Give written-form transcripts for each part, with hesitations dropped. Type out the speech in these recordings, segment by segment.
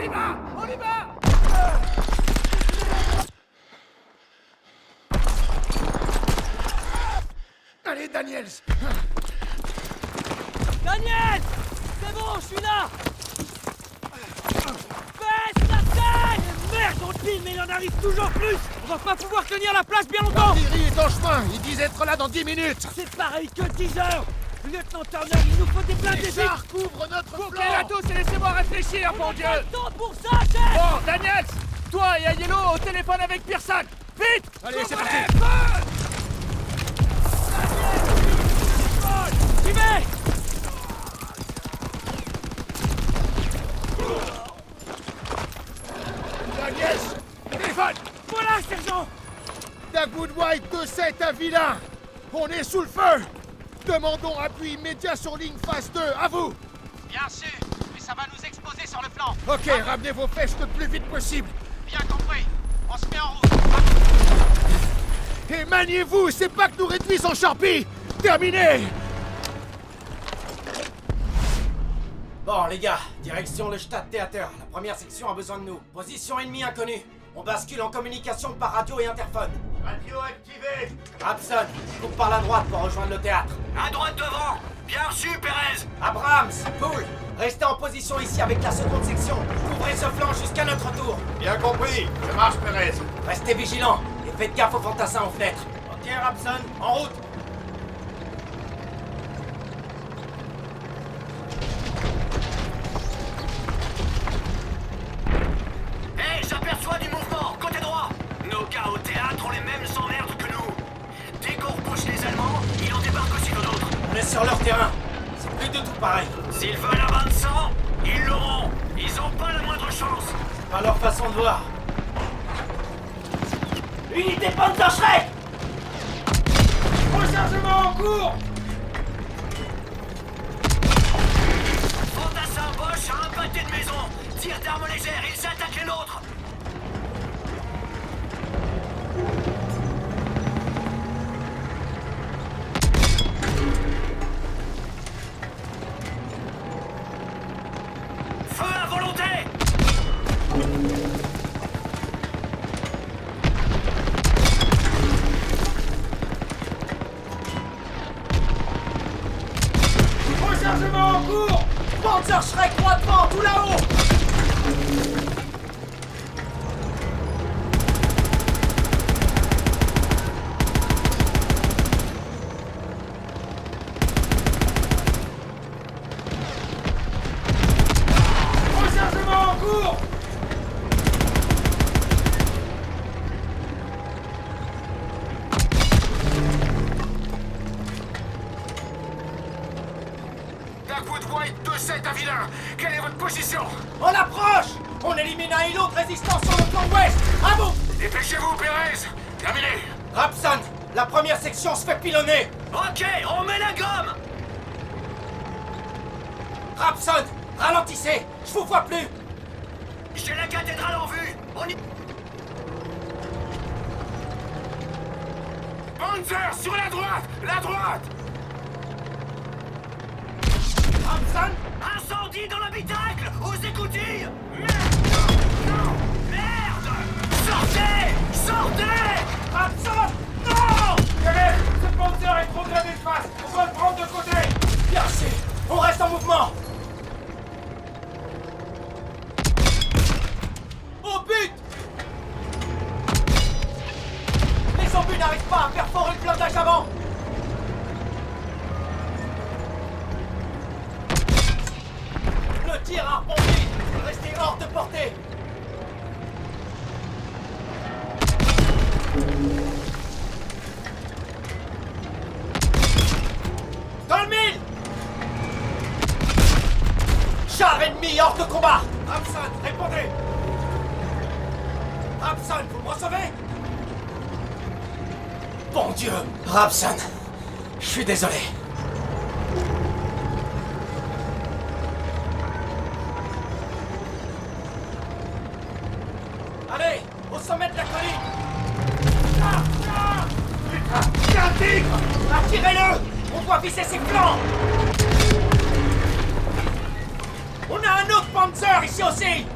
y va! On y va! Allez, Daniels! Daniel! C'est bon, je suis là! Baisse la tête! Merde, on pile, mais il en arrive toujours plus! On va pas pouvoir tenir la place bien longtemps! L'artillerie est en chemin! Ils disent être là dans 10 minutes! C'est pareil que 10 heures! Lieutenant Turner, il nous faut des blindés Les vite! chars couvrent notre flanc! Ok, Athos, laissez-moi réfléchir, bon Dieu! Pas le temps pour ça, chef! Bon, Daniels, toi et Aiello au téléphone avec Pearson! Vite! Allez, c'est parti! J'y vais! Daniels! Téléphone! Voilà, sergent! Dagwood White 2-7 à Vilain! On est sous le feu! Demandons appui immédiat sur ligne phase 2, à vous! Bien sûr, mais ça va nous exposer sur le flanc. Ok, ramenez vos flèches le plus vite possible! Bien compris. On se met en route. Et maniez-vous, c'est pas que nous réduisent en charpie! Terminé! Bon, les gars, direction le Stadttheater. La première section a besoin de nous. Position ennemie inconnue. On bascule en communication par radio et interphone. Radio activé! Rapson, coupe par la droite pour rejoindre le théâtre. À droite devant. Bien reçu, Pérez. Abrams, Poole, restez en position ici avec la seconde section. Couvrez ce flanc jusqu'à notre tour. Bien compris, ça marche, Perez. Restez vigilants et faites gaffe aux fantassins aux fenêtres. Ok, Rapson, en route. Hé, j'aperçois du mouvement, côté droit. Nos gars au théâtre ont les mêmes emmerdes que nous. Dès qu'on repousse les Allemands, il en débarque aussi d'autres. On est sur leur terrain. C'est plus du tout pareil. S'ils veulent un bain de sang, ils l'auront. Ils ont pas la moindre chance. C'est pas leur façon de voir. Unité Panzerschreck! Rechargement en cours! Fantassin Bosch a un pâté de maison. Tire d'armes légères, ils attaquent les nôtres. Feu à volonté! Rechargement en cours! Panzerschreck droit devant, tout là-haut! Rechargement en cours! Dagwood White 2-7 à Vilain. Quelle est votre position? On approche! On élimine un îlot de résistance sur le flanc ouest! À vous! Dépêchez-vous, Pérez. Terminé. Rapson, la première section se fait pilonner! Ok, on met la gomme. Rapson, ralentissez! Je vous vois plus! J'ai la cathédrale en vue. On y... Panzer, sur la droite. La droite. Rapson! Incendie dans l'habitacle. Aux écoutilles. Merde. Non, non. Merde. Sortez. Sortez. Rapson! Non! Perez, ce Panzer est trop bien d'espace! On va le prendre de côté! Bien sûr! On reste en mouvement! Au but! Les obus n'arrivent pas à perforer le blindage avant! Le tir a rebondi! Restez hors de portée! Dans le mille! Char ennemi hors de combat! Rapson, répondez! Rapson, vous me recevez? Bon Dieu! Rapson, je suis désolé. Allez, au sommet de la colline! C'est un tigre! Attirez-le! On doit viser ses flancs! On a un autre Panzer ici aussi!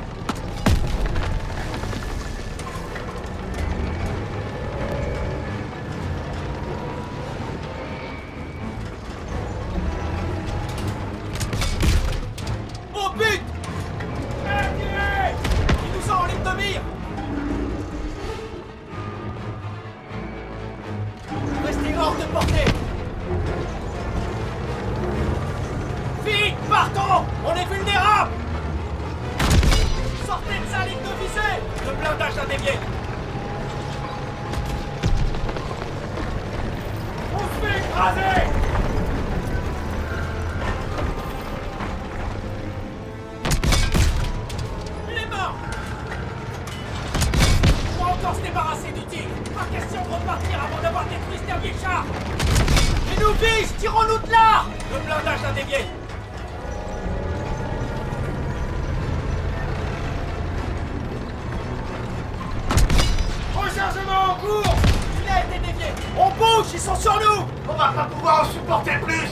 hors de portée. Vite, partons! On est vulnérable! Sortez de sa ligne de visée! Le blindage a dévié. On se fait écraser! Il est mort! On va encore se débarrasser du tigre. Pas question de repartir avant d'avoir détruit ce dernier char. Et nous vise! Tirons-nous de là! Le blindage a dévié. Rechargement en cours! Il a été dévié. On bouge! Ils sont sur nous! On va pas pouvoir en supporter plus!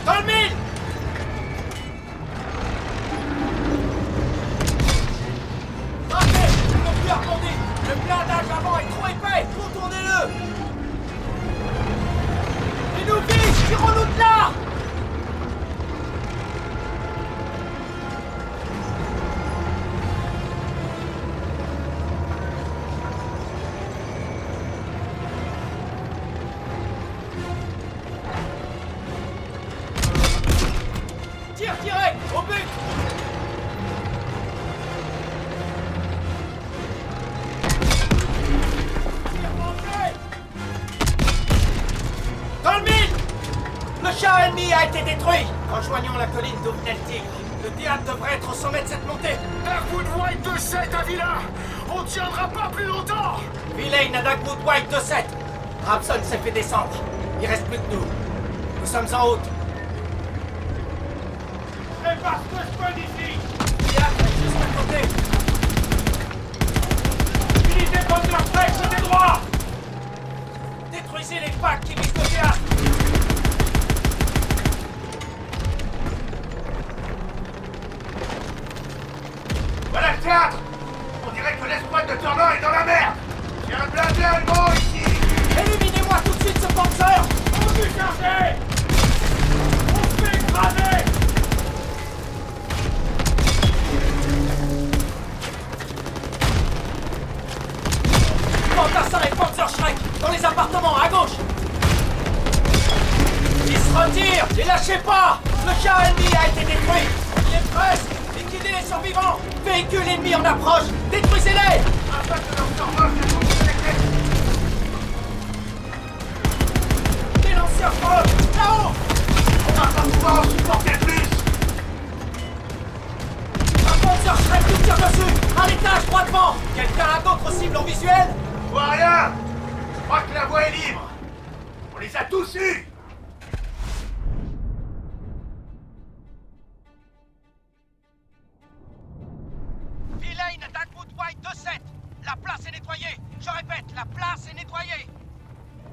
Dans le mille! Ratez! Ils n'ont plus rebondi! Le blindage avant est trop épais! Contournez-le! Ils nous visent! Tirons-nous de là! Tirez! Au but! Tire manqué! Dans le mille! Le char ennemi a été détruit! Rejoignons la colline d'où venait le tigre. Le théâtre devrait être au sommet de cette montée. Darkwood White 2-7 à Villa! On tiendra pas plus longtemps! Villain à Darkwood White 2-7. Rapson s'est fait descendre. Il reste plus que nous. Nous sommes en route. Prépare ce que je peux d'ici! Théâtre est juste à côté. Unité Counter-Strike, côté droit! Détruisez les packs qui visent le théâtre. Voilà le théâtre! On dirait que l'escouade de Turner est dans la merde! J'ai un blindé allemand ici! Éliminez-moi tout de suite ce penseur. On peut charger! On se fait écraser! Fantassin et Panzerschreck dans les appartements à gauche. Ils se retirent. Ne lâchez pas. Le char ennemi a été détruit. Il est presque. Liquidez les survivants. Véhicules ennemis en approche. Détruisez-les. Afin que leur survol ne bouge avec les... Des lanciers front. Là-haut. On va pas pouvoir en supporter plus! Un Panzerschreck nous tire dessus. À l'étage droit devant. Quelqu'un a d'autres cibles en visuel? Je vois rien! Je crois que la voie est libre! On les a tous eus! Villain à Darkwood White 2-7. La place est nettoyée. Je répète, la place est nettoyée.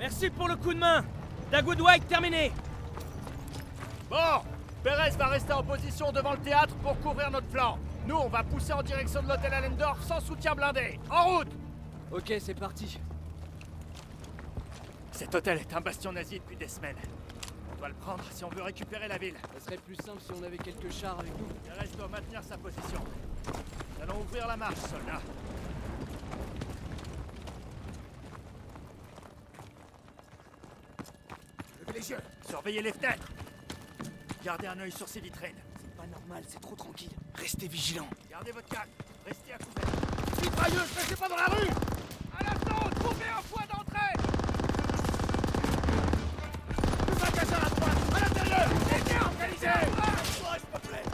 Merci pour le coup de main. Darkwood White terminé. Bon, Perez va rester en position devant le théâtre pour couvrir notre flanc. Nous, on va pousser en direction de l'hôtel Allendorf sans soutien blindé. En route! Ok, c'est parti. Cet hôtel est un bastion nazi depuis des semaines. On doit le prendre si on veut récupérer la ville. Ça serait plus simple si on avait quelques chars avec nous. Perez doit maintenir sa position. Nous allons ouvrir la marche, soldats. Levez les yeux! Surveillez les fenêtres. Gardez un œil sur ces vitrines. C'est pas normal, c'est trop tranquille. Restez vigilants! Gardez votre calme. Restez à couvert. Mitrailleuse, restez pas dans la rue! À l'assaut, trouvez un point d'entrée. Le magasin à droite! À l'intérieur! Les gars, organisés! S'il te plaît!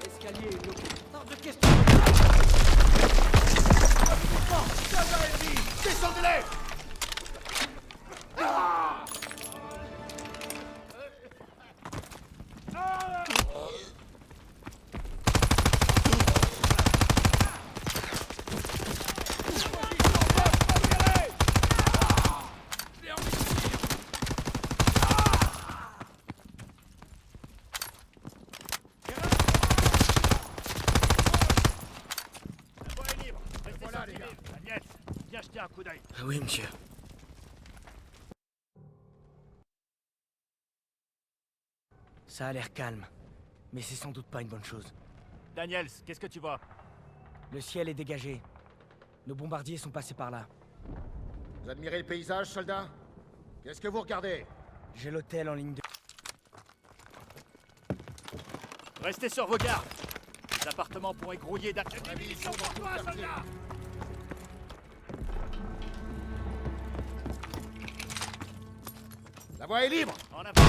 L'escalier est bloqué. Hors de question. Descendez-les! d'œil. Oui, monsieur. Ça a l'air calme, mais c'est sans doute pas une bonne chose. Daniels, qu'est-ce que tu vois? Le ciel est dégagé. Nos bombardiers sont passés par là. Vous admirez le paysage, soldat? Qu'est-ce que vous regardez? J'ai l'hôtel en ligne de... Restez sur vos gardes. Les appartements pourraient grouiller d'actes de munitions pour toi, soldat! La voie est libre! En avant!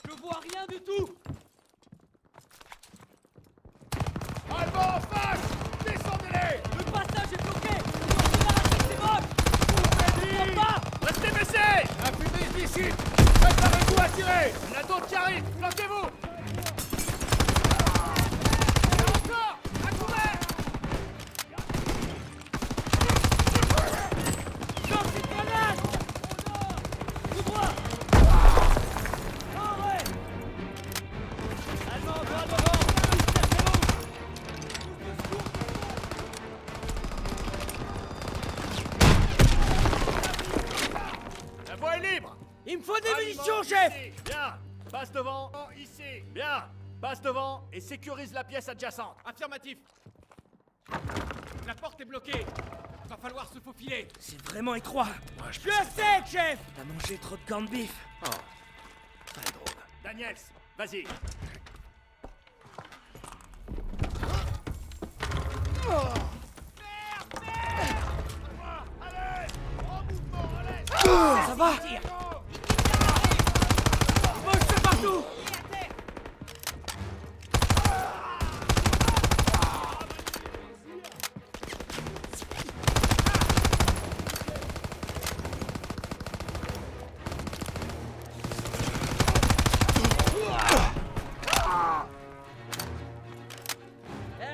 Je vois rien du tout! Allemand en face! Descendez-les! Le passage est bloqué! C'est moche! On pas! Restez baissés! La fumée se dissipe! Préparez-vous à tirer! Il y en a d'autres qui arrivent! Plantez-vous! Et encore! À couvert! Lance une grenade! Tout droit! Non, ouais! Allemand, droit devant! La voie est libre! Il me faut des Aliment munitions, chef! ici. Bien! Passe devant, ici! Bien! Passe devant et sécurise la pièce adjacente! Affirmatif. La porte est bloquée. Va falloir se faufiler. C'est vraiment étroit! Je sais, chef! T'as mangé trop de corned beef! Daniels, vas-y! Ça va? Bouge de partout!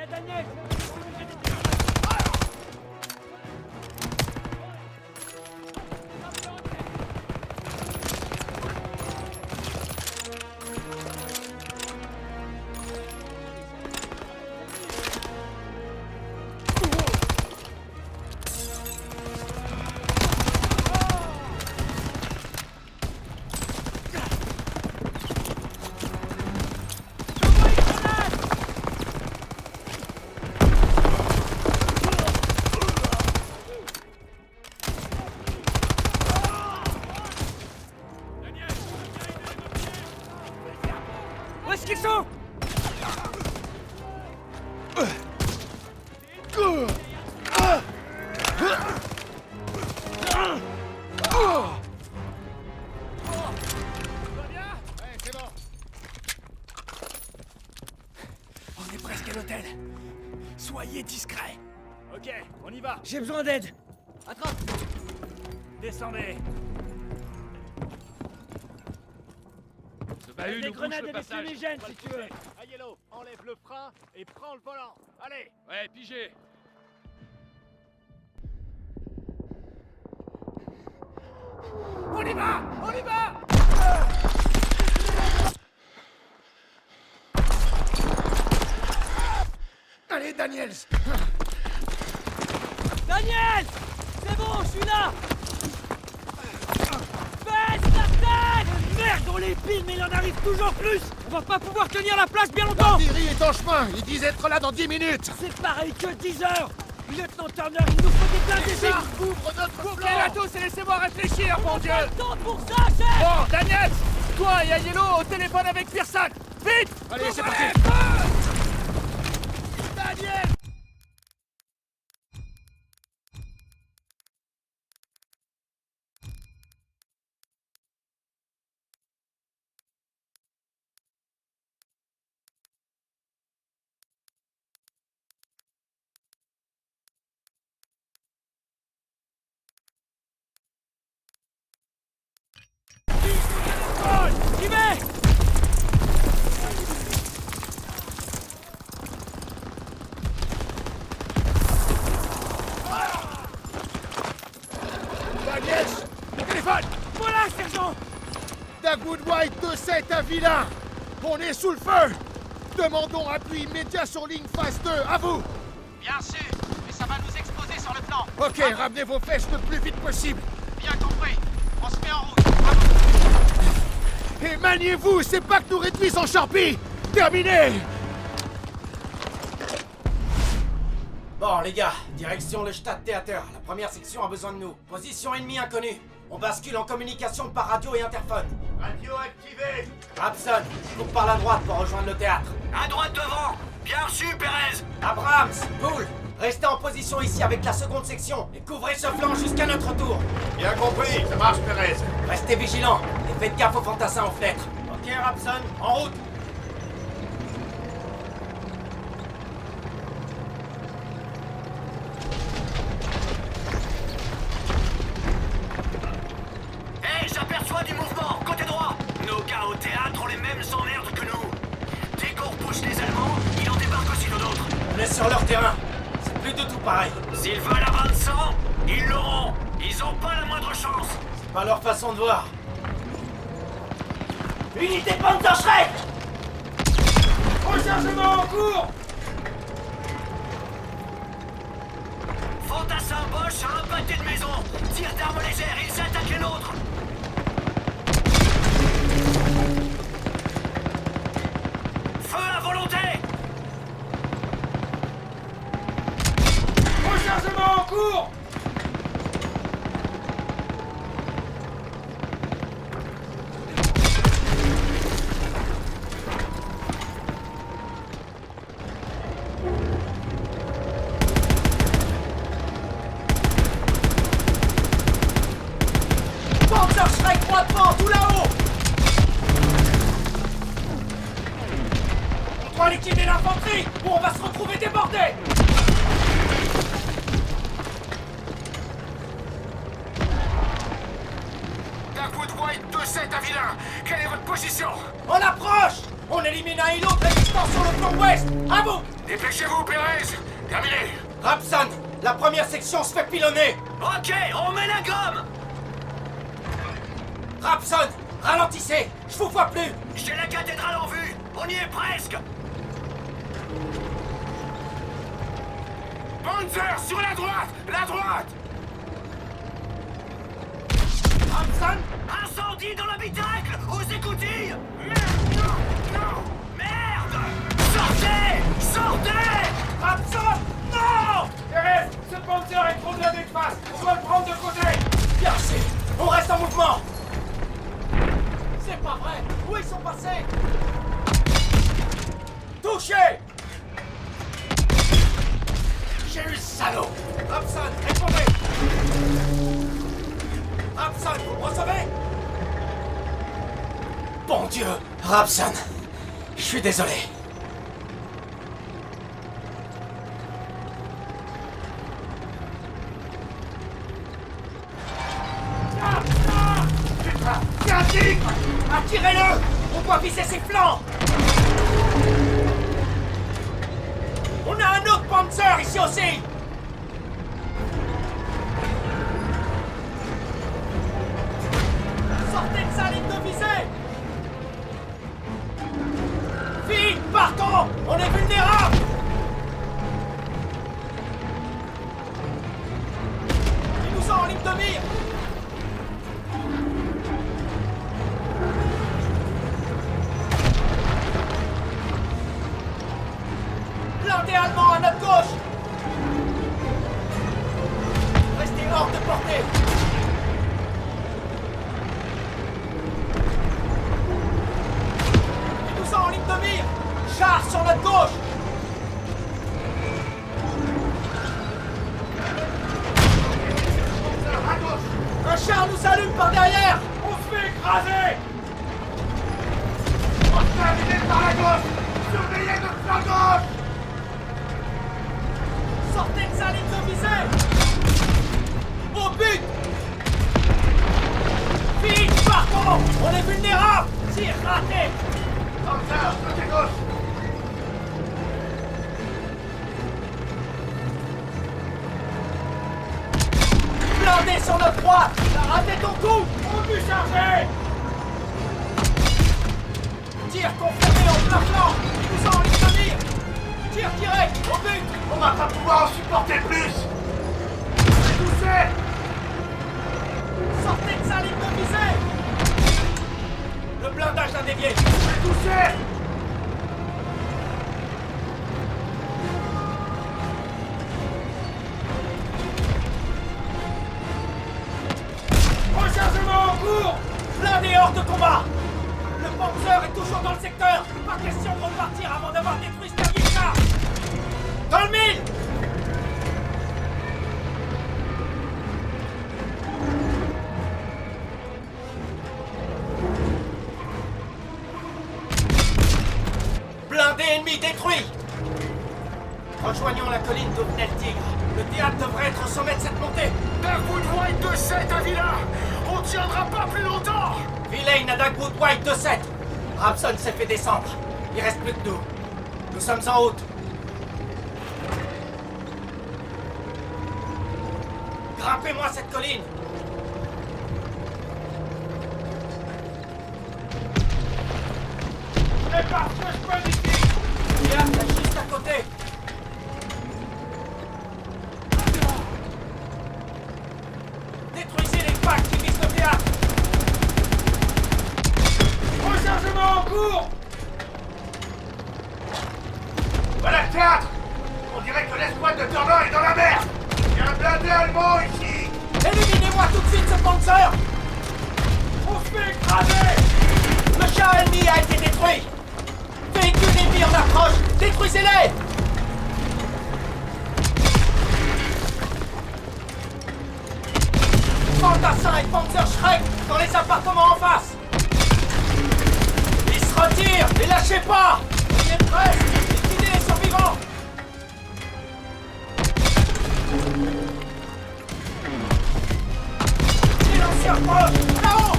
Daniel! Où est-ce qu'ils sont? Ouais, c'est bon. On est presque à l'hôtel. Soyez discrets. Ok, on y va! J'ai besoin d'aide. Attrape. Descendez! Ce bahut Des nous bouche grenades le et des passage. fumigènes si tu veux. À Yellow, enlève le frein et prends le volant! Allez! Ouais, pigé. On y va! On y va! Allez, Daniels! Daniel! C'est bon, je suis là! Baisse la tête! Merde, on les pile, mais il en arrive toujours plus! On va pas pouvoir tenir la place bien longtemps! L'artillerie est en chemin! Ils disent être là dans 10 minutes! C'est pareil que 10 heures! Lieutenant Turner, il nous faut des blindés Ça vite! couvre notre Bouclez flanc! la tous et laissez-moi réfléchir, mon Dieu! Pas le temps pour ça, chef! Bon, Daniels! Toi et Aiello au téléphone avec Pearson! Vite! Allez, c'est parti! Daniel! J'y vais! Daniels! Le téléphone! Voilà, sergent! Dagwood White 2-7 à Vilain! On est sous le feu! Demandons appui immédiat sur ligne phase 2, à vous! Bien sûr, mais ça va nous exposer sur le plan. Ok, ramenez vos fesses le plus vite possible. Bien compris. On se met en route. Et maniez-vous, c'est pas que nous réduisent en charpie. Terminé. Bon, les gars, direction le Stadttheater. La première section a besoin de nous. Position ennemie inconnue. On bascule en communication par radio et interphone. Radio activée. Rapson, coupe par la droite pour rejoindre le théâtre. À droite devant. Bien reçu, Perez. Abrams, Bull, restez en position ici avec la seconde section et couvrez ce flanc jusqu'à notre tour. Bien compris, ça marche, Perez. Restez vigilants et faites gaffe aux fantassins aux fenêtres. Ok, Rapson, en route. Hé, j'aperçois du mouvement, côté droit. Nos gars au théâtre ont les mêmes emmerdes que nous. Dès qu'on repousse les Allemands, il en débarque aussi d'autres. On est sur leur terrain. C'est plus du tout pareil. S'ils veulent un bain de sang, ils l'auront. Ils ont pas la moindre chance. C'est pas leur façon de voir. Unité Panzerschreck! Rechargement en cours. Fantassin Bosch a un pâté de maison. Tire d'armes légères, ils attaquent les nôtres. Feu à volonté. Rechargement en cours. Panzerschreck droitement, tout là-haut! On doit liquider l'infanterie ou on va se retrouver débordés! Darkwood White 2-7 à Vilain. Quelle est votre position? On approche! On élimine un et l'autre résistants sur le flanc ouest! À vous! Dépêchez-vous, Perez. Terminé. Rapson, la première section se fait pilonner! Ok, on met la gomme. Rapson, ralentissez! Je vous vois plus! J'ai la cathédrale en vue. On y est presque. Panzer, sur la droite. La droite. Rapson! Incendie dans l'habitacle. Aux écoutilles. Merde, non, non. Merde. Sortez. Sortez. Rapson! Non! Perez, ce Panzer est trop de la face. On doit le prendre de côté. Bien sûr! On reste en mouvement! C'est pas vrai! Où ils sont passés? Touché! J'ai eu le salaud! Rapson, répondez! Rapson, vous me recevez? Bon Dieu! Rapson, je suis désolé. C'est un tigre. Attirez-le! On doit viser ses flancs! On a un autre Panzer ici aussi! Sortez de sa ligne de visée! Vite, partons! On est vulnérables! Ils nous ont en ligne de mire! Blindé allemand à notre gauche! Restez hors de portée! Ils nous ont en ligne de mire! Char sur notre gauche! Un char nous allume par derrière! On se fait écraser. On se fait allumer par la gauche. Surveillez notre flanc gauche. Sortez de sa ligne de visée! Au but! Vite, partons! On est vulnérables! Tir raté! Panzer, côté gauche. Blindé sur notre droite! T'as raté ton coup! On but chargé. Tir confirmé en plein flanc! Ils nous ont en ligne de mire! Tire direct, au but. On va pas pouvoir en supporter plus. Touché. Sortez de sa ligne de visée. Le blindage a dévié. Touché. Rechargement en cours. Blindé hors de combat. Le Panzer est toujours dans le secteur. Pas question de repartir avant d'avoir détruit Stavivka. Dans le mille. Blindé ennemi détruit. Rejoignons la colline d'Opnel-Tigre. Le théâtre devrait être au sommet de cette montée. Dagwood White 2-7 à Villa. On tiendra pas plus longtemps. Villain à Dagwood White 2-7. Ramson s'est fait descendre. Il reste plus que nous. Nous sommes en route. Grimpez-moi cette colline. Et parce que je peux d'ici. Le théâtre est juste à côté. Détruisez les packs qui visent le théâtre. Rechargement en cours. Voilà le théâtre. On dirait que l'escouade de Turner est dans la mer. Il y a un blindé allemand ici. Éliminez-moi tout de suite ce Panzer. On se fait écraser. Le char ennemi a été détruit. Véhicules ennemis en approche. Détruisez-les. Fantassin et Panzer Shrek dans les appartements en face. Ils se retirent. Les lâchez pas. Il est presque. Liquidez les survivants. Les lanciers proches. Là-haut.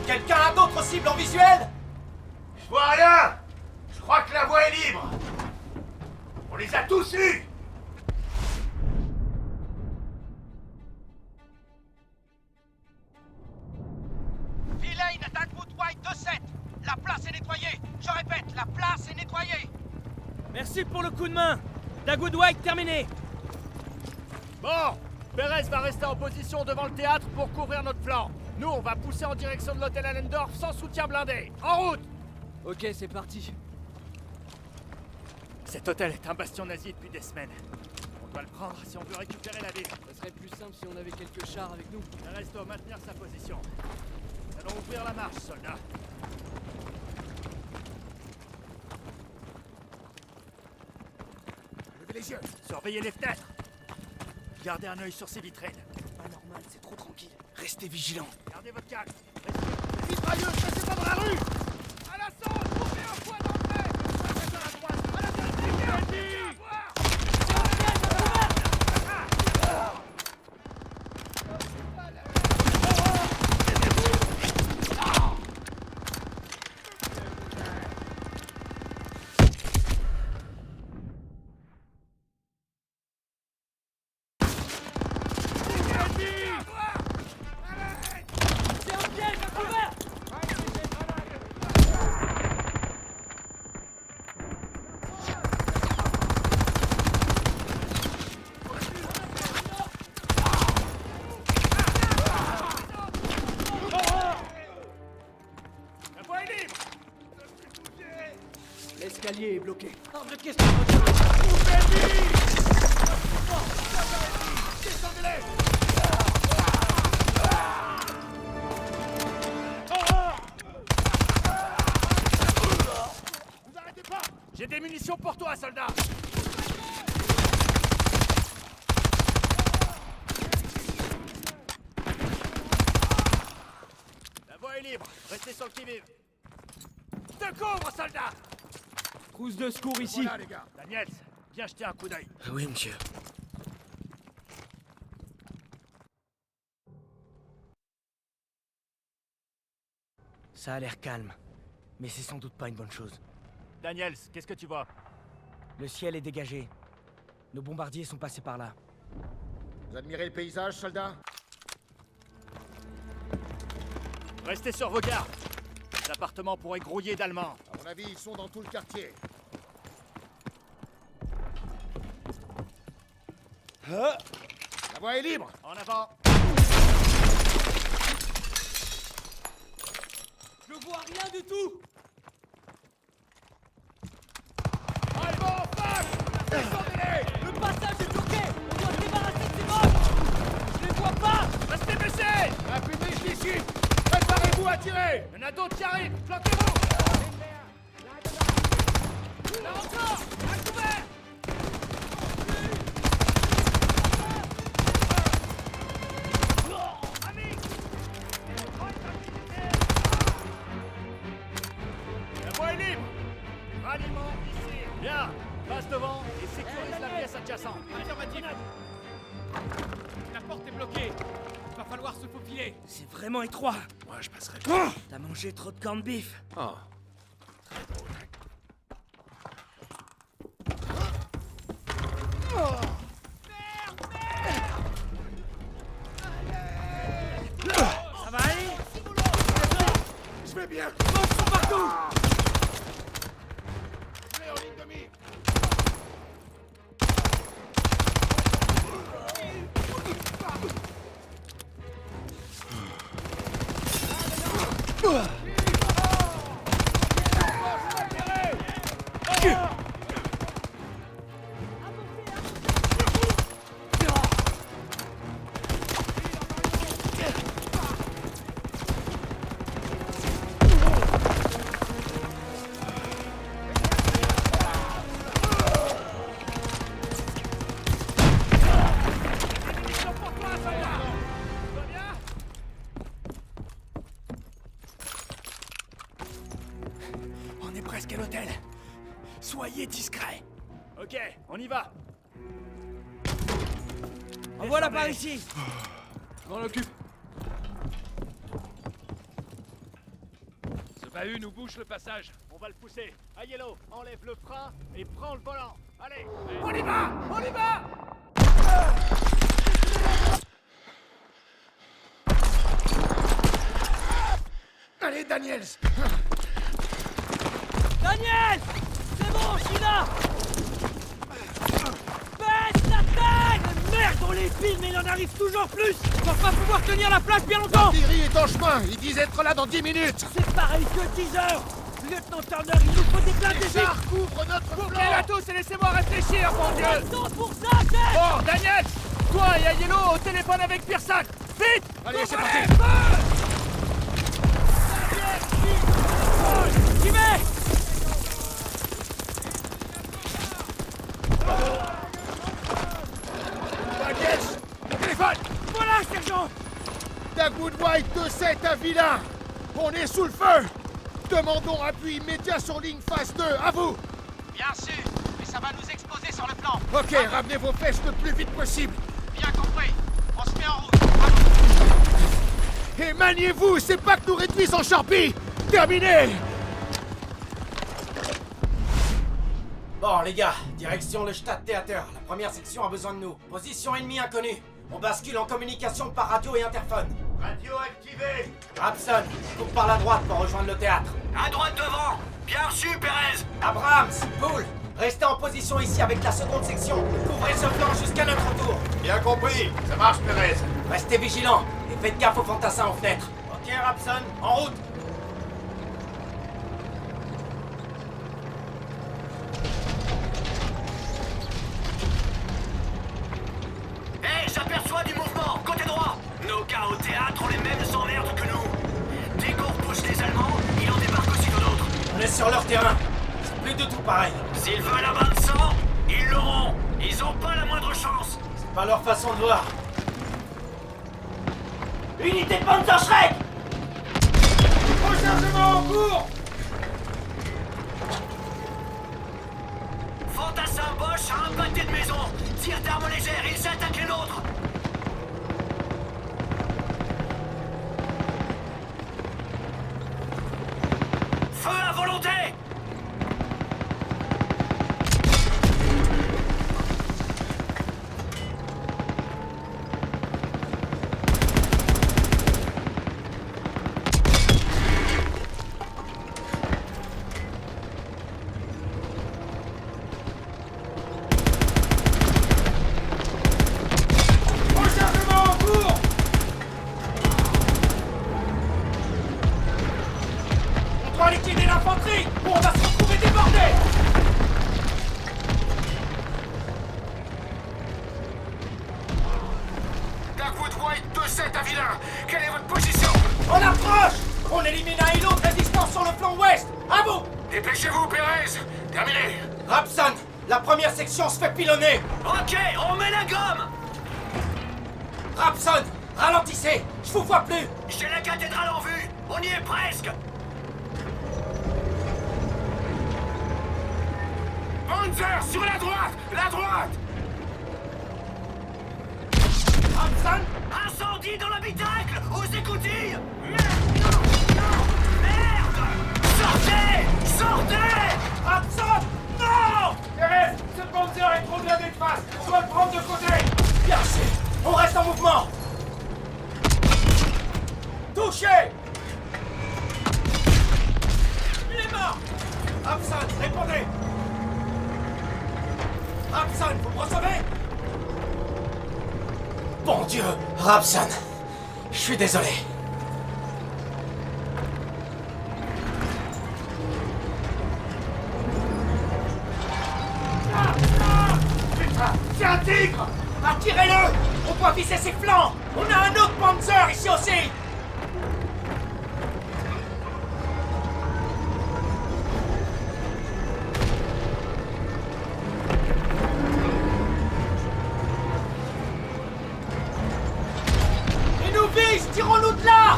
Quelqu'un a d'autres cibles en visuel? Je vois rien. Je crois que la voie est libre. On les a tous eus. Villain à Dagwood White 2-7. La place est nettoyée. Je répète, la place est nettoyée. Merci pour le coup de main. Dagwood White terminé. Bon, Perez va rester en position devant le théâtre pour couvrir notre flanc. Nous, on va pousser en direction de l'hôtel Allendorf sans soutien blindé. En route! Ok, c'est parti. Cet hôtel est un bastion nazi depuis des semaines. On doit le prendre si on veut récupérer la ville. Ça serait plus simple si on avait quelques chars avec nous. Perez doit maintenir sa position. Nous allons ouvrir la marche, soldats. Levez les yeux. Surveillez les fenêtres. Gardez un œil sur ces vitrines. Pas normal, c'est trop tranquille. Restez vigilants. Gardez votre calme. Mitrailleuse, passez pas dans la rue. À la sonde, trouvez un point d'entrée. Passez à la droite. À la galerie. L'escalier est bloqué. Hors de question. Vous arrêtez pas. J'ai des munitions pour toi, soldat. La voie est libre. Restez sur le qui-vive. Je te couvre, soldat. Trousse de secours ici. Voilà les gars. Daniels, viens jeter un coup d'œil. Oui, monsieur. Ça a l'air calme, mais c'est sans doute pas une bonne chose. Daniels, qu'est-ce que tu vois? Le ciel est dégagé. Nos bombardiers sont passés par là. Vous admirez le paysage, soldats? Restez sur vos gardes. L'appartement pourrait grouiller d'Allemands. À mon avis, ils sont dans tout le quartier. La voie est libre. En avant. Je vois rien du tout. Allez, bon, face! Descendez-les! Le passage est bloqué. On doit se débarrasser de ces mobs. Je les vois pas. Restez baissés! La fumée d'ici. Préparez-vous à tirer. Il y en a d'autres qui arrivent! Flanquez-vous! Là encore! À couvert! La voie est libre! Ralliement ici! Bien! Passe devant et sécurise la pièce adjacente. Affirmatif. La porte est bloquée. Va falloir se faufiler. C'est vraiment étroit. Moi, je passerai. T'as mangé trop de corned beef. Oh. Ça va aller? Je vais bien. Ils sont partout. Je vais en ligne de mire. On est presque à l'hôtel. Soyez discrets. Ok, on y va! En voilà par ici. Je m'en occupe. Ce bahut nous bouche le passage. On va le pousser. À Yellow, enlève le frein et prends le volant. Allez, on y va! On y va! Allez, Daniels. Daniel! C'est bon, je suis là! Baisse la tête! Merde, on les filme, mais il en arrive toujours plus! On va pas pouvoir tenir la place bien longtemps! L'artillerie est en chemin. Ils disent être là dans 10 minutes. C'est pareil que 10 heures! Lieutenant Turner, il nous faut des places Les d'équipe! chars couvrent notre Ouvrez-la flanc. tous et laissez-moi réfléchir, mon Dieu! Attends pour ça, chef! Bon, Daniel! Toi et Aiello au téléphone avec Pearson! Vite! Allez, c'est Ouvrez! parti. J'y vais! Daniels, le téléphone. Voilà, sergent! Dagwood White 2-7 à Vilain. On est sous le feu. Demandons appui immédiat sur ligne phase 2. À vous. Bien sûr, mais ça va nous exposer sur le plan. Ok, ramenez vos flèches le plus vite possible. Bien compris. On se met en route. Et maniez-vous, c'est pas que nous réduisent en charpie. Terminé. Bon, les gars, direction le Stadttheater. La première section a besoin de nous. Position ennemie inconnue. On bascule en communication par radio et interphone. Radio activée. Rapson, coupe par la droite pour rejoindre le théâtre. À droite devant. Bien reçu, Perez. Abrams, Bull, restez en position ici avec la seconde section. Couvrez ce flanc jusqu'à notre tour. Bien compris. Ça marche, Perez. Restez vigilants et faites gaffe aux fantassins aux fenêtres. Ok, Rapson, en route. Hé, j'aperçois du mouvement. Côté droit. Nos gars au théâtre ont les mêmes emmerdes que nous. Dès qu'on repousse les Allemands, il en débarque aussitôt d'autres. On est sur leur terrain. C'est plus du tout pareil. S'ils veulent un bain de sang, ils l'auront. Ils ont pas la moindre chance. C'est pas leur façon de voir. Unité de Panzerschreck! Rechargement en cours! Fantassin Bosch a un pâté de maison. Tire d'armes légères, ils attaquent les nôtres. Feu à volonté. Dagwood White 2-7 à Vilain. Quelle est votre position? On approche! On élimine un et l'autre résistance sur le flanc ouest! À vous! Dépêchez-vous, Perez. Terminé. Rapson, la première section se fait pilonner! Ok, on met la gomme! Rapson, ralentissez! Je vous vois plus! J'ai la cathédrale en vue! On y est presque! Panzer, sur la droite. La droite. Rapson! Incendie dans l'habitacle! Aux écoutilles! Merde! Non! Non! Merde! Sortez! Sortez! Rapson! Non! Thérèse, ce Panzer est trop blindé de face. On doit le prendre de côté. Bien sûr! On reste en mouvement! Touché! Il est mort! Rapson, répondez! Rapson, vous me recevez? Bon Dieu! Rapson! Je suis désolé. Putain, c'est un tigre. Attirez-le! On doit viser ses flancs! On a un autre Panzer ici aussi! Il nous vise! Tirons-nous de là!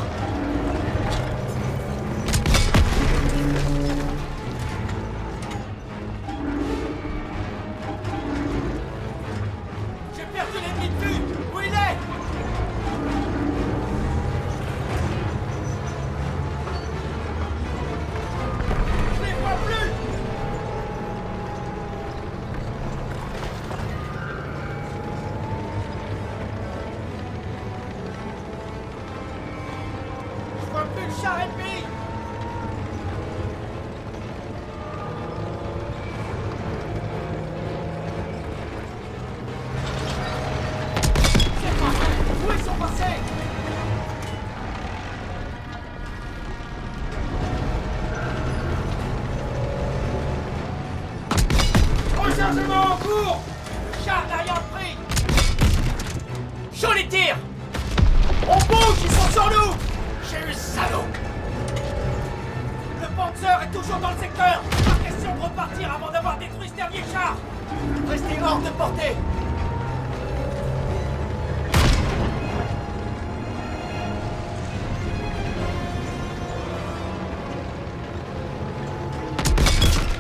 J'ai perdu l'ennemi de vue! Où il est? Je les vois plus! Je vois plus le char ennemi! C'est pas vrai! Où ils sont passés? Rechargement en cours. Le char n'a rien pris! Chaud les tirs! On bouge, ils sont sur nous! J'ai eu le salaud! Le Panzer est toujours dans le secteur! Pas question de repartir avant d'avoir détruit ce dernier char! Restez hors de portée!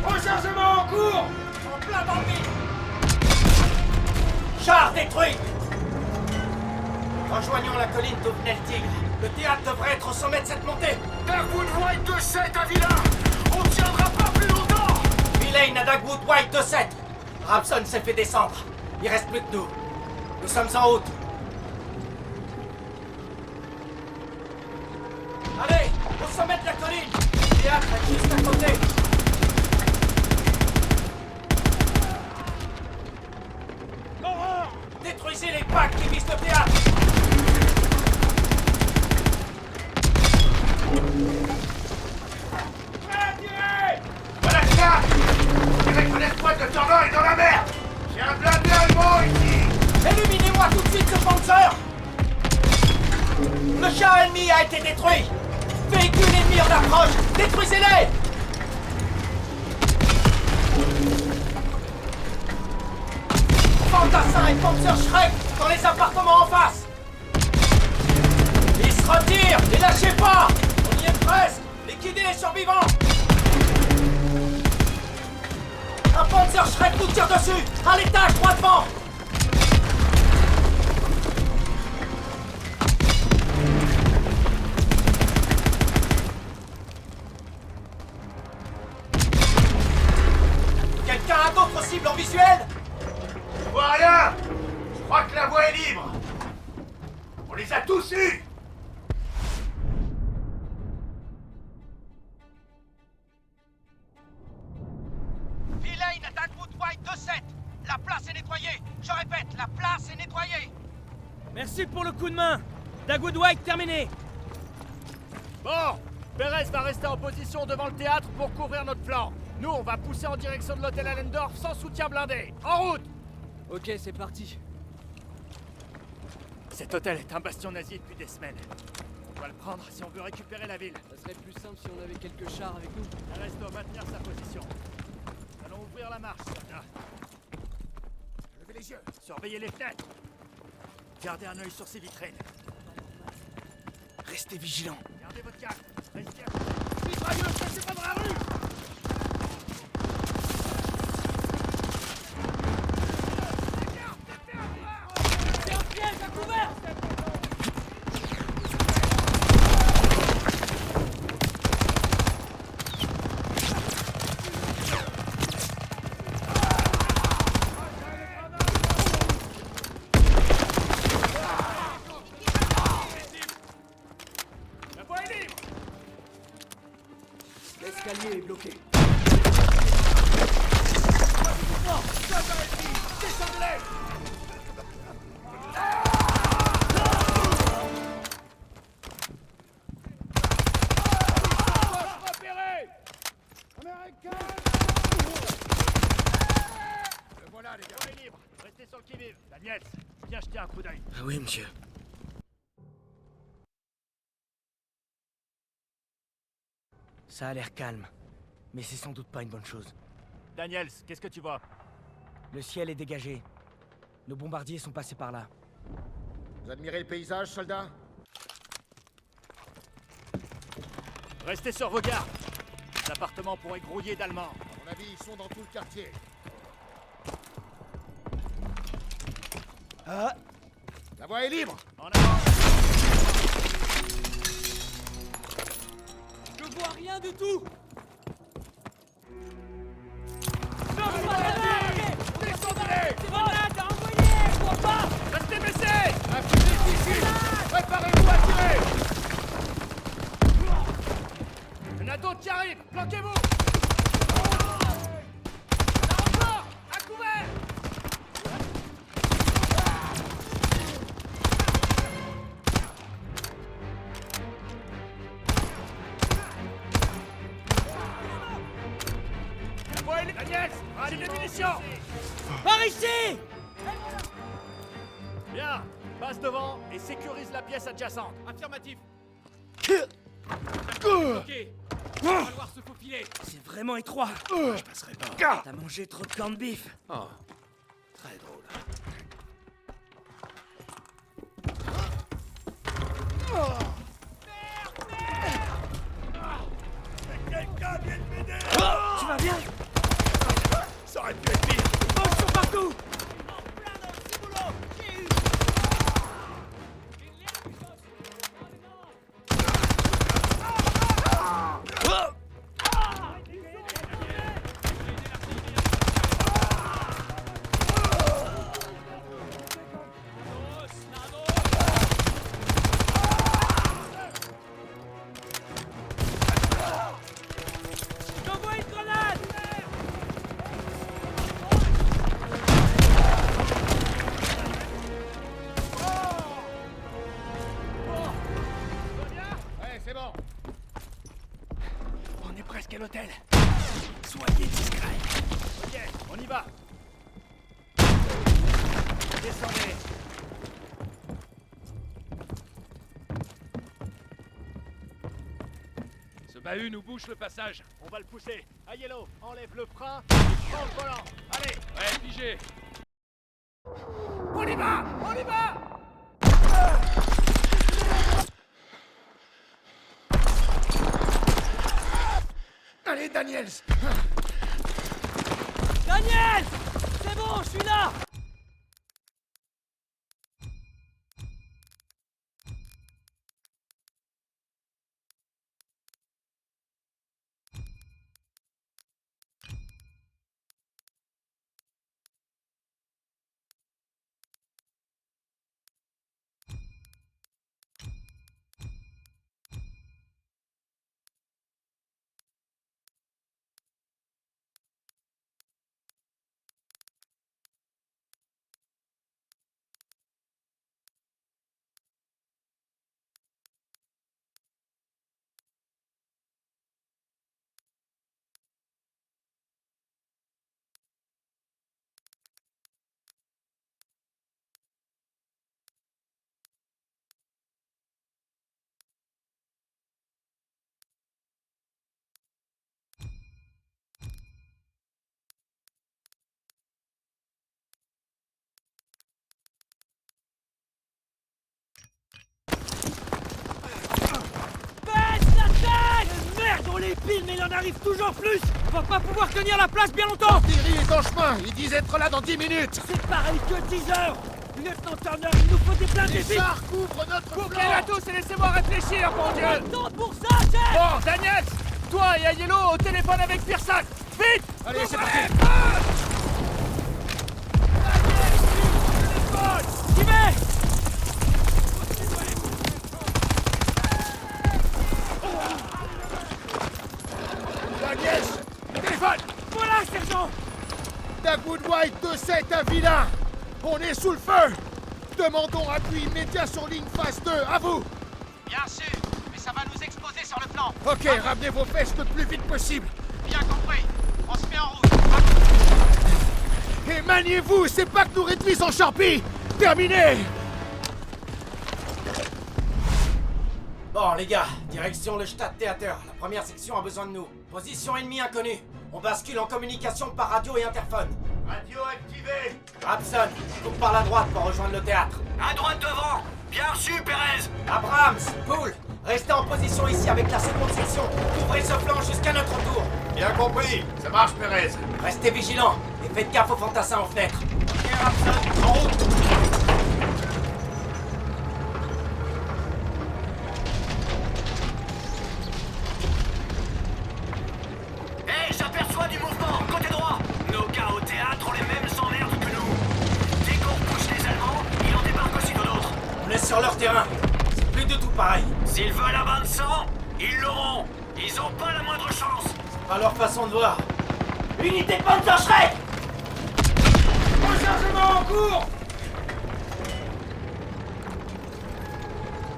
Rechargement en cours. En plein dans le mille! Char détruit! Rejoignons la colline d'où venait le tigre. Le théâtre devrait être au sommet de cette montée. Dagwood White 2-7 à Vilain. On tiendra pas plus longtemps. Vilain à Dagwood White 2-7. Rapson s'est fait descendre. Il reste plus que nous. Nous sommes en route. Allez, au sommet de la colline. Le théâtre est juste à côté. Détruisez les packs qui visent le théâtre. Prêt à tirer. Voilà ça. Je dirais que l'escouade de Tornor est dans la merde. J'ai un blindé allemand ici. Éliminez-moi tout de suite ce Panzer. Le char ennemi a été détruit. Véhicule ennemi en approche. Détruisez-les. Fantassin et Panzer Shrek dans les appartements en face. Ils se retirent. Les lâchez pas. On y est presque. Liquidez les survivants. Un Panzer Shrek nous tire dessus. À l'étage, droit devant. Quelqu'un a d'autres cibles en visuel? Je vois rien. Je crois que la voie est libre. On les a tous eus. Vilain à Dagwood White 2-7. La place est nettoyée. Je répète, la place est nettoyée. Merci pour le coup de main. Dagwood White terminé. Bon, Perez va rester en position devant le théâtre pour couvrir notre flanc. Nous, on va pousser en direction de l'hôtel Allendorf sans soutien blindé. En route! Ok, c'est parti. Cet hôtel est un bastion nazi depuis des semaines. On doit le prendre si on veut récupérer la ville. Ça serait plus simple si on avait quelques chars avec nous. Le reste doit maintenir sa position. Allons ouvrir la marche, soldats. Levez les yeux. Surveillez les fenêtres. Gardez un œil sur ces vitrines. Restez vigilants. Gardez votre calme. Restez à... Mitrailleuse, passez pas dans la rue! C'est un piège à couvert! La voie est libre! L'escalier est bloqué. Descendez-les! Repérez! Le voilà, les gars. La voie est libre. Restez sur le qui-vive. Daniels, viens jeter un coup d'œil. Ah oui, monsieur. Ça a l'air calme, mais c'est sans doute pas une bonne chose. Daniels, qu'est-ce que tu vois? Le ciel est dégagé. Nos bombardiers sont passés par là. Vous admirez le paysage, soldats? Restez sur vos gardes. Les appartements pourraient grouiller d'Allemands. À mon avis, ils sont dans tout le quartier. Ah! La voie est libre. En avant! Je vois rien du tout! Descendez-les! C'est grenade à envoyer! Je vois pas! Restez baissés! Un fusil ici. Préparez-vous à tirer. Il y en a d'autres qui arrivent! Planquez-vous! Là encore! À couvert! La voie est libre! Daniels! Allez, des munitions! Par ici! Bien! Passe devant et sécurise la pièce adjacente. Affirmatif. Ok. Il va falloir se faufiler. C'est vraiment étroit. Je passerai pas. T'as mangé trop de corned beef. Oh, très drôle. Quelqu'un vienne m'aider! Tu vas bien? Ça aurait pu être pire! Ils sont partout. J'envoie une grenade! Ouais, c'est bon. On est presque à l'hôtel. Soyez discrets. Ok, on y va. Descendez. Ce bahut nous bouche le passage. On va le pousser. À Yellow, enlève le frein et prends le volant. Allez, Ouais, figé. on y va! On y va! Allez, Daniels. Daniel! C'est bon, je suis là! On les pile, mais il en arrive toujours plus. On va pas pouvoir tenir la place bien longtemps. L'artillerie est en chemin. Ils disent être là dans 10 minutes. C'est pareil que 10 heures. Lieutenant Turner, il nous faut des blindés Les vite. chars couvrent notre Bouclez-la flanc. tous et laissez-moi réfléchir, mon Dieu. Attends pour ça, chef. Bon, Daniel, toi et Aiello au téléphone avec Pearson. Vite. Allez, c'est parti. J'y vais. Daniel, téléphone. Voilà, sergent. Dagwood White 2-7 à Villain. On est sous le feu. Demandons appui immédiat sur ligne phase 2. À vous. Bien sûr, mais ça va nous exposer sur le flanc. Ok, ramenez vos fesses le plus vite possible. Bien compris. On se met en route. Et maniez-vous, c'est pas que nous réduisent en charpie. Terminé. Bon, les gars, direction le Stadttheater. La première section a besoin de nous. Position ennemie inconnue. On bascule en communication par radio et interphone. Radio activée. Rapson, coupe par la droite pour rejoindre le théâtre. À droite devant. Bien reçu, Pérez. Abrams, Poole, restez en position ici avec la seconde section. Couvrez ce flanc jusqu'à notre tour. Bien compris. Ça marche, Pérez. Restez vigilants et faites gaffe aux fantassins aux fenêtres. Ok, Rapson, en route. Hé, j'aperçois du mouvement. Côté droit. Nos gars au théâtre ont les mêmes emmerdes que nous. Dès qu'on repousse les Allemands, il en débarque aussitôt d'autres. On est sur leur terrain. C'est plus du tout pareil. S'ils veulent un bain de sang, ils l'auront. Ils ont pas la moindre chance. C'est pas leur façon de voir. Unité de Panzerschreck! Rechargement en cours!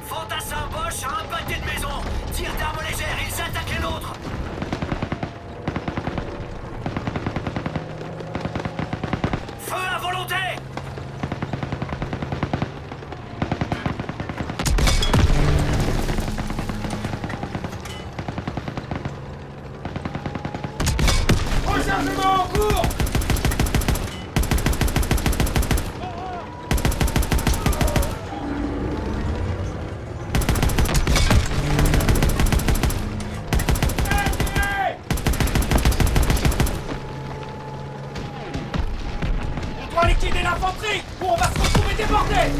Fantassin Bosch a un pâté de maison. Tire d'armes légères, ils attaquent les nôtres. Feu à volonté. Rechargement en cours! On doit liquider l'infanterie ou on va se retrouver débordés!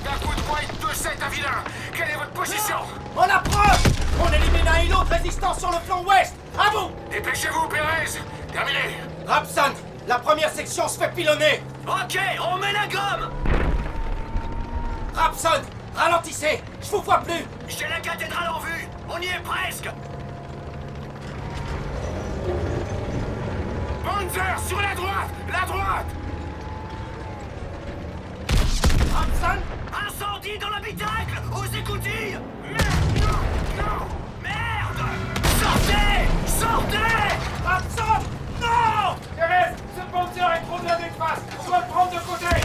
Dagwood White 2-7 à Villain. Quelle est votre position? On approche! On élimine un îlot de résistance sur le flanc ouest! À vous! Dépêchez-vous, Pérez. Terminé. Rapson, la première section se fait pilonner! Ok, on met la gomme. Rapson, ralentissez! Je vous vois plus! J'ai la cathédrale en vue. On y est presque. Panzer sur la droite. La droite. Rapson, Incendie dans l'habitacle. Aux écoutilles. Merde, non, non. Merde. Sortez. Sortez. Rapson! Non! Thérèse, ce Panzer est trop blindé de face! On doit le prendre de côté!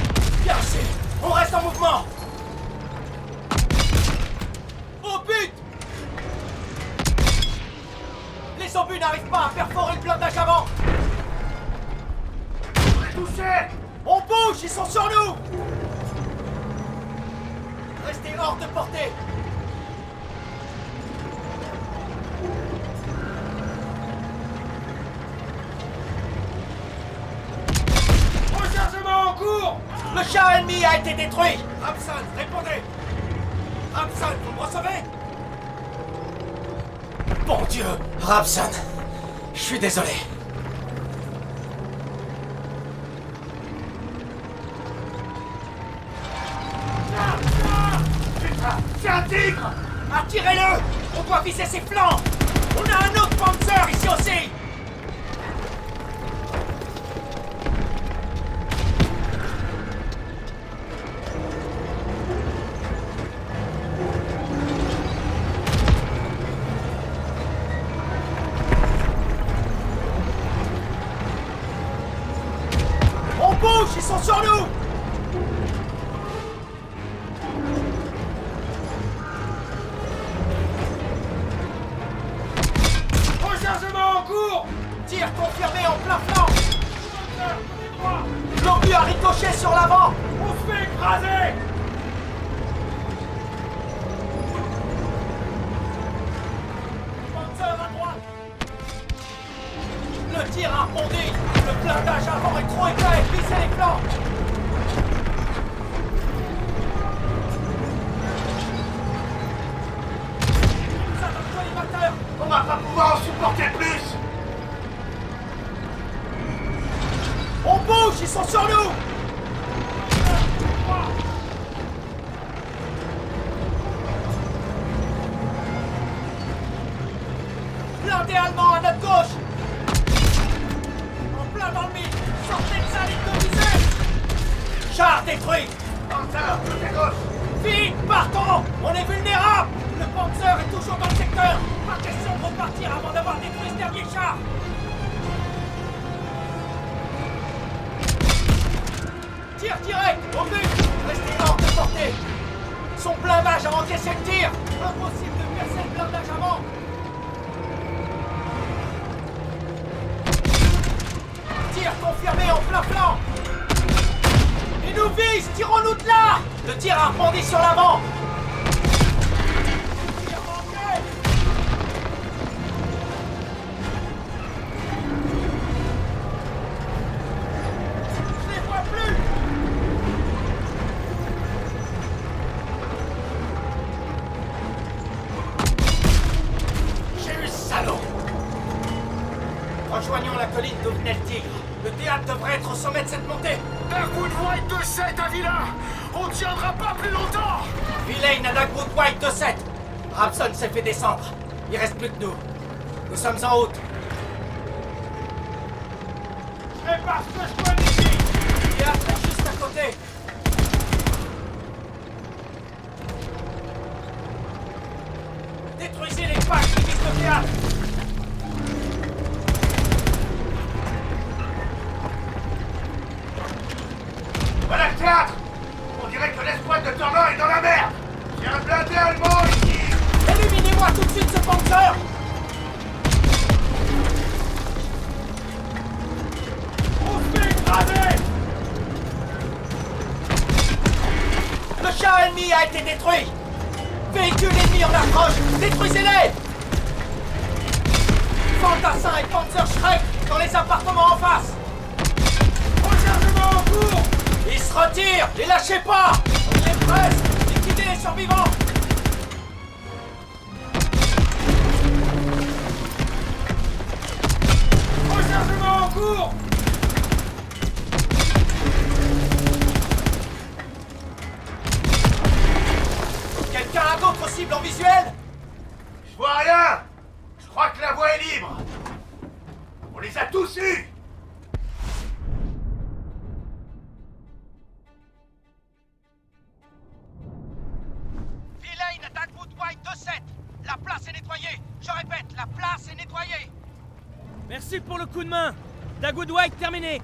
Bien sûr! On reste en mouvement! Au but! Les obus n'arrivent pas à perforer le blindage avant! Touché! On bouge! Ils sont sur nous! Restez hors de portée! Rechargement en cours! Le char ennemi a été détruit! Rapson, répondez! Rapson, vous me recevez? Bon Dieu! Rapson, je suis désolé. Putain, c'est un tigre! Attirez-le! On doit viser ses flancs! On a un autre Panzer ici aussi! On bouge! Ils sont sur nous! Rechargement en cours! Tir confirmé en plein flanc! Panzer, côté droit. L'obus a ricoché sur l'avant. On se fait écraser. Panzer à droite. Le tir a rebondi. Le blindage avant est trop épais. Vissez les flancs. Ça donne collimateur. On va pas pouvoir en supporter plus. On bouge, ils sont sur nous. Blindé allemand à notre gauche. En plein dans le mille. Sortez de sa ligne de visée. Char détruit. Panzer, côté gauche. Vite, partons. On est vulnérables. Le Panzer est toujours dans le secteur. Pas question de repartir avant d'avoir détruit ce dernier char. Tir direct, au but. Restez hors de portée. Son blindage a encaissé le tir. Impossible de percer le blindage avant. Tir confirmé en plein flanc. Il nous vise, tirons-nous de là. Le tir a rebondi sur l'avant. Tir manqué. Je les vois plus. J'ai eu ce salaud. Rejoignons la colline d'où venait le tigre. Le théâtre devrait être au sommet de cette montée. Dagwood White 2-7 à Villa. On tiendra pas plus longtemps. Villain à Dagwood White 2-7. Ramson s'est fait descendre. Il reste plus que nous. Nous sommes en route. Je répare ce que je peux d'ici. Le théâtre est juste à côté. Détruisez les packs qui visent le théâtre. Voilà le théâtre. On dirait que l'escouade de Turner est dans la merde. J'ai un blindé allemand ici. Éliminez-moi tout de suite ce Panzer. On se fait écraser. Le char ennemi a été détruit. Véhicule ennemi en approche. Détruisez-les. Fantassin et Panzer Shrek dans les appartements en face. Rechargement en cours. Ils se retirent. Les lâchez pas. On y est presque. Liquidez les survivants. Rechargement en cours. Quelqu'un a d'autres cibles en visuel? Je vois rien. Je crois que la voie est libre. On les a tous eus. Villain à Dagwood White 2-7. La place est nettoyée. Je répète, la place est nettoyée. Merci pour le coup de main. Dagwood White terminé.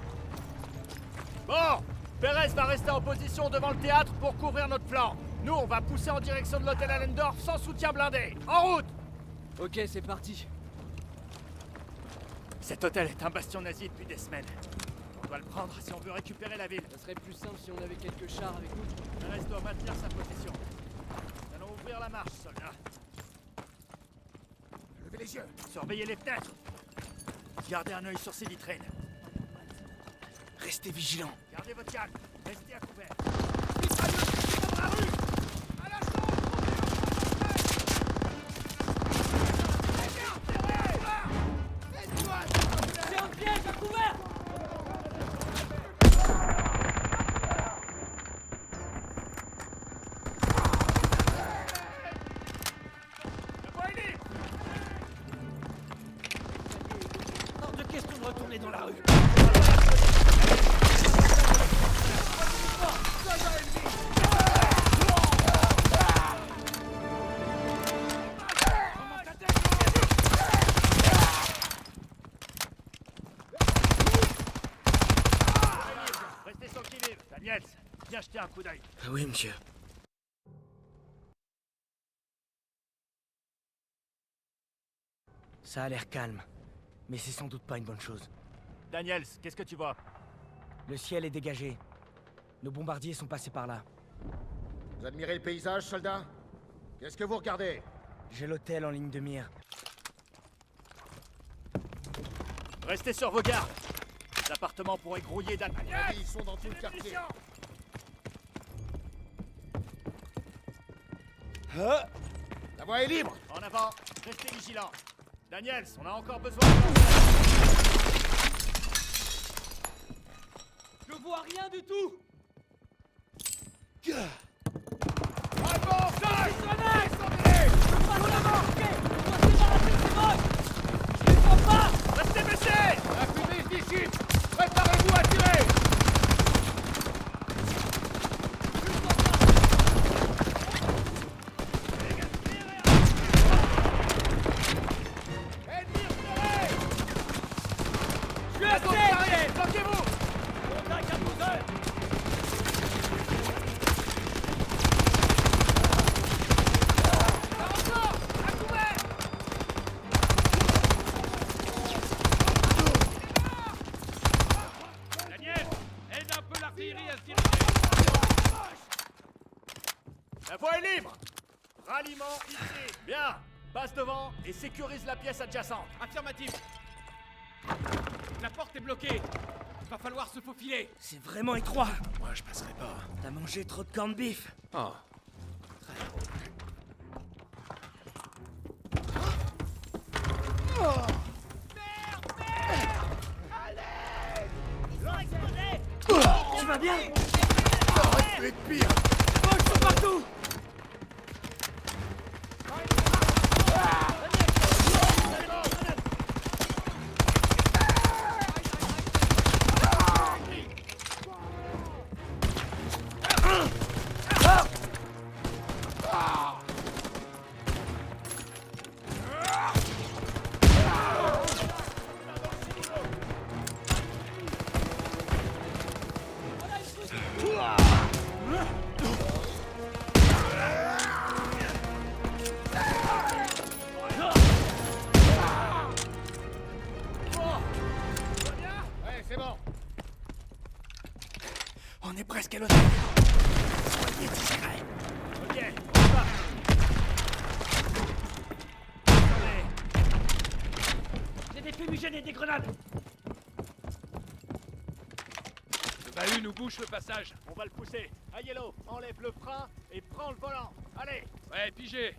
Bon, Perez va rester en position devant le théâtre pour couvrir notre flanc. Nous, on va pousser en direction de l'hôtel Allendorf sans soutien blindé. En route! Ok, c'est parti. Cet hôtel est un bastion nazi depuis des semaines. On doit le prendre si on veut récupérer la ville. Ça serait plus simple si on avait quelques chars avec nous. Perez doit maintenir sa position. Nous allons ouvrir la marche, soldats. Levez les yeux. Surveillez les fenêtres. Gardez un œil sur ces vitrines. Restez vigilants. Gardez votre calme. Restez à couvert. C'est un piège à couvert. Hors de question de retourner dans la rue. Restez sur le qui-vive. Daniels, viens jeter un coup d'œil. Oui, monsieur. Ça a l'air calme, mais c'est sans doute pas une bonne chose. Daniels, qu'est-ce que tu vois? Le ciel est dégagé. Nos bombardiers sont passés par là. Vous admirez le paysage, soldats? Qu'est-ce que vous regardez? J'ai l'hôtel en ligne de mire. Restez sur vos gardes. Les appartements pourraient grouiller d'attaques. Ils sont dans tout le quartier. La voie est libre. En avant, restez vigilants. Daniels, on a encore besoin de... Je vois rien du tout. Allemand, fly! Pas en avant, ok. On doit se débarrasser de ces moches. Je les vois pas. Restez baissés! La fumée se dissipe. Préparez-vous à tirer. Ennemis repérés! Je suis La zone assez. carrée, bloquez-vous! Contact à 12 heures. Encore! À couvert! Daniel, aide un peu l'artillerie à se diriger. La voie est libre! Ralliement ici! Bien! Passe devant et sécurise la pièce adjacente. Affirmatif. La porte est bloquée. Va falloir se faufiler. C'est vraiment étroit. Moi, je passerai pas. T'as mangé trop de corned beef. Oh. Tu vas bien? C'est pire. Oh, ils sont partout. Ouais, c'est bon. On est presque à l'hôtel. Soyez discrets. Ok, on va. Attendez. J'ai des fumigènes et des grenades. Le bahut nous bouche le passage. On va le pousser. À Yellow, enlève le frein et prends le volant. Allez! Ouais, pigé.